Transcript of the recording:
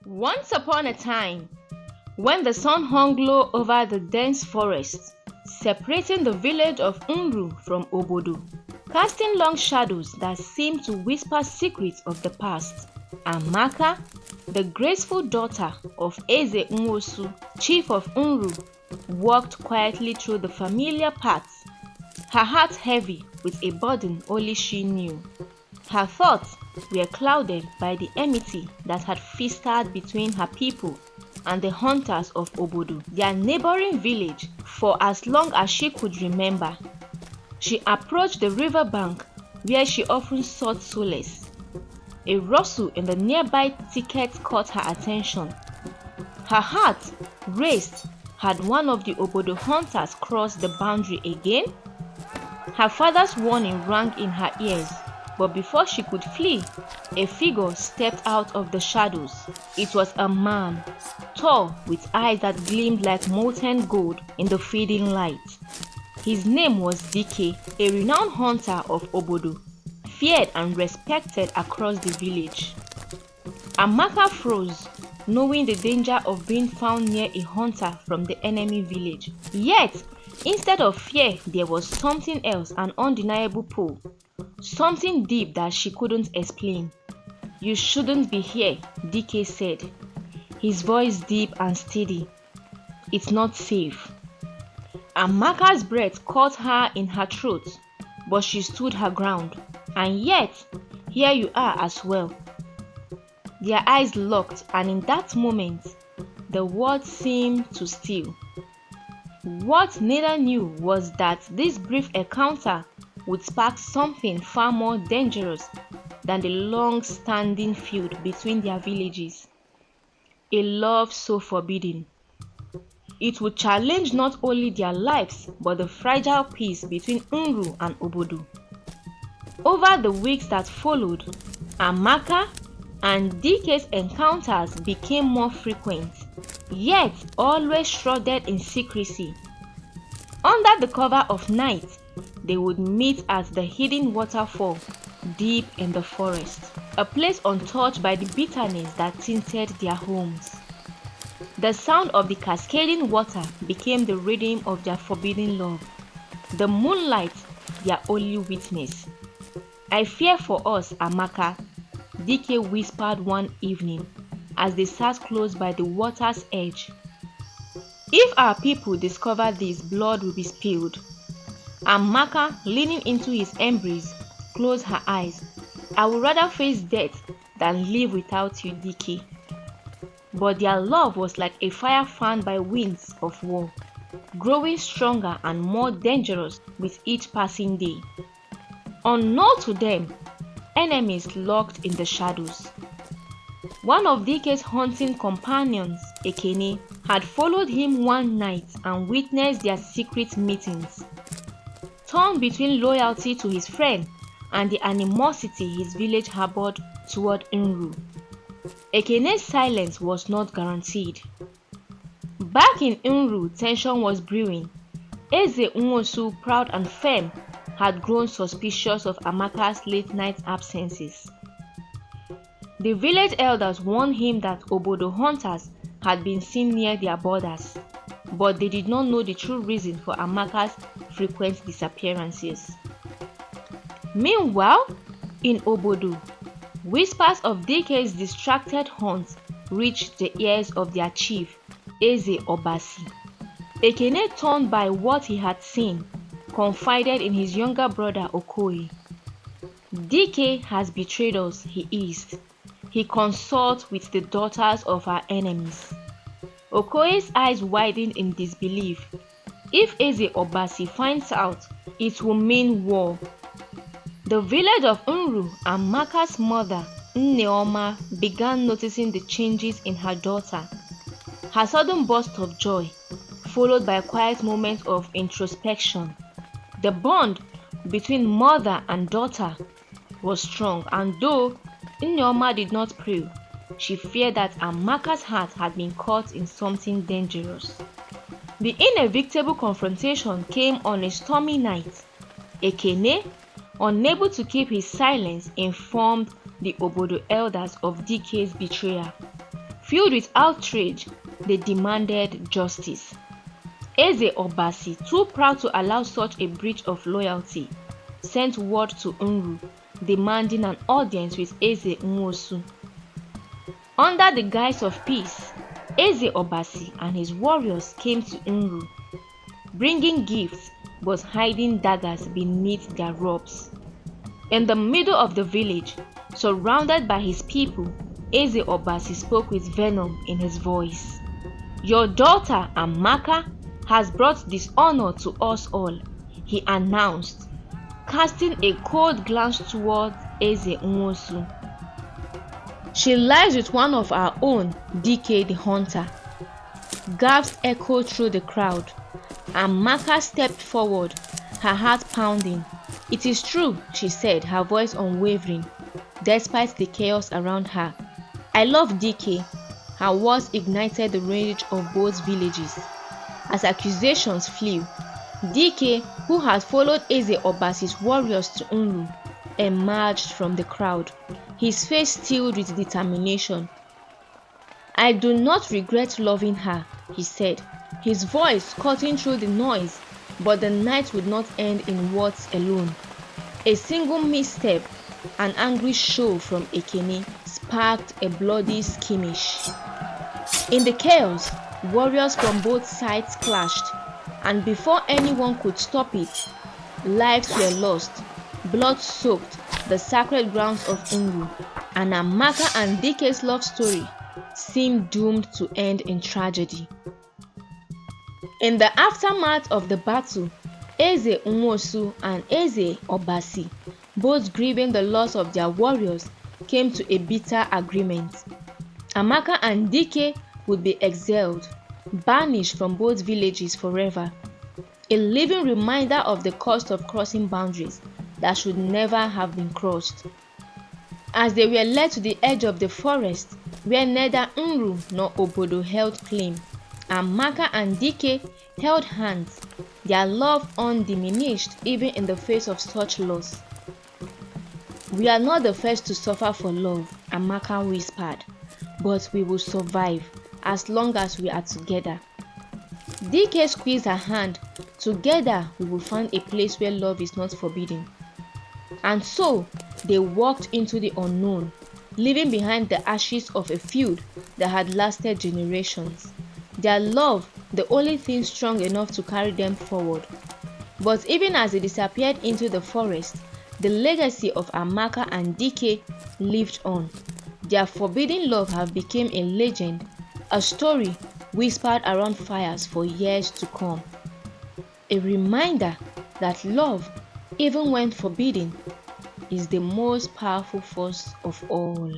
Once upon a time, when the sun hung low over the dense forest, separating the village of Nru from Obodo, casting long shadows that seemed to whisper secrets of the past, Amaka, the graceful daughter of Eze Nwosu, chief of Nru, walked quietly through the familiar paths, her heart heavy with a burden only she knew. Her thoughts were clouded by the enmity that had festered between her people and the hunters of Obodo, their neighboring village, for as long as she could remember. She approached the river bank where she often sought solace. A rustle in the nearby thicket caught her attention. Her heart raced. Had one of the Obodo hunters crossed the boundary again? Her father's warning rang in her ears, but before she could flee, a figure stepped out of the shadows. It was a man, tall, with eyes that gleamed like molten gold in the fading light. His name was Dike, a renowned hunter of Obodo, feared and respected across the village. Amaka froze, knowing the danger of being found near a hunter from the enemy village. Yet, instead of fear, there was something else, an undeniable pull. Something deep that she couldn't explain. "You shouldn't be here," Dike said, his voice deep and steady. "It's not safe." Amaka's breath caught her in her throat, but she stood her ground. "And yet, here you are as well." Their eyes locked, and in that moment, the world seemed to still. What neither knew was that this brief encounter would spark something far more dangerous than the long-standing feud between their villages. A love so forbidden. It would challenge not only their lives but the fragile peace between Nru and Obodo. Over the weeks that followed, Amaka and Dike's encounters became more frequent, yet always shrouded in secrecy. Under the cover of night, they would meet at the hidden waterfall deep in the forest, a place untouched by the bitterness that tinted their homes. The sound of the cascading water became the rhythm of their forbidden love, the moonlight their only witness. "I fear for us, Amaka," Dike whispered one evening as they sat close by the water's edge. "If our people discover this, blood will be spilled." Amaka, leaning into his embrace, closed her eyes. "I would rather face death than live without you, Dike." But their love was like a fire fanned by winds of war, growing stronger and more dangerous with each passing day. Unknown to them, enemies lurked in the shadows. One of Dike's hunting companions, Ekene, had followed him one night and witnessed their secret meetings. Torn between loyalty to his friend and the animosity his village harbored toward Nru, Ekene's silence was not guaranteed. Back in Nru, tension was brewing. Eze Nwosu, proud and firm, had grown suspicious of Amaka's late-night absences. The village elders warned him that Obodo hunters had been seen near their borders, but they did not know the true reason for Amaka's frequent disappearances. Meanwhile, in Obodo, whispers of Dike's distracted hunt reached the ears of their chief, Eze Obasi. Ekene, torn by what he had seen, confided in his younger brother Okoye. "Dike has betrayed us," he eased. "He consorts with the daughters of our enemies." Okoye's eyes widened in disbelief. If Eze Obasi finds out, it will mean war. The village of Nru, Amaka's mother, Nneoma, began noticing the changes in her daughter. Her sudden burst of joy, followed by a quiet moment of introspection. The bond between mother and daughter was strong, and though Nneoma did not pray, she feared that Amaka's heart had been caught in something dangerous. The inevitable confrontation came on a stormy night. Ekene, unable to keep his silence, informed the Obodo elders of Dike's betrayal. Filled with outrage, they demanded justice. Eze Obasi, too proud to allow such a breach of loyalty, sent word to Nru, demanding an audience with Eze Nwosu. Under the guise of peace, Eze Obasi and his warriors came to Nru, bringing gifts but hiding daggers beneath their robes. In the middle of the village, surrounded by his people, Eze Obasi spoke with venom in his voice. "Your daughter Amaka has brought dishonor to us all," he announced, casting a cold glance towards Eze Nwosu. "She lies with one of our own, Dike the hunter." Gasps echoed through the crowd. Amaka stepped forward, her heart pounding. "It is true," she said, her voice unwavering, despite the chaos around her. "I love Dike." Her words ignited the rage of both villages. As accusations flew, Dike, who had followed Eze Obasi's warriors to Nru, emerged from the crowd, his face filled with determination. "I do not regret loving her," he said, his voice cutting through the noise, but the night would not end in words alone. A single misstep, an angry show from Ekene, sparked a bloody skirmish. In the chaos, warriors from both sides clashed, and before anyone could stop it, lives were lost. Blood soaked the sacred grounds of Nru, and Amaka and Dike's love story seemed doomed to end in tragedy. In the aftermath of the battle, Eze Nwosu and Eze Obasi, both grieving the loss of their warriors, came to a bitter agreement. Amaka and Dike would be exiled, banished from both villages forever, a living reminder of the cost of crossing boundaries that should never have been crossed. As they were led to the edge of the forest, where neither Nru nor Obodo held claim, Amaka and Dike held hands, their love undiminished even in the face of such loss. "We are not the first to suffer for love," Amaka whispered, "but we will survive as long as we are together." Dike squeezed her hand. "Together we will find a place where love is not forbidden." And so they walked into the unknown, leaving behind the ashes of a feud that had lasted generations. Their love, the only thing strong enough to carry them forward. But even as they disappeared into the forest, the legacy of Amaka and Dike lived on. Their forbidden love have become a legend, a story whispered around fires for years to come. A reminder that love, even when forbidden, is the most powerful force of all.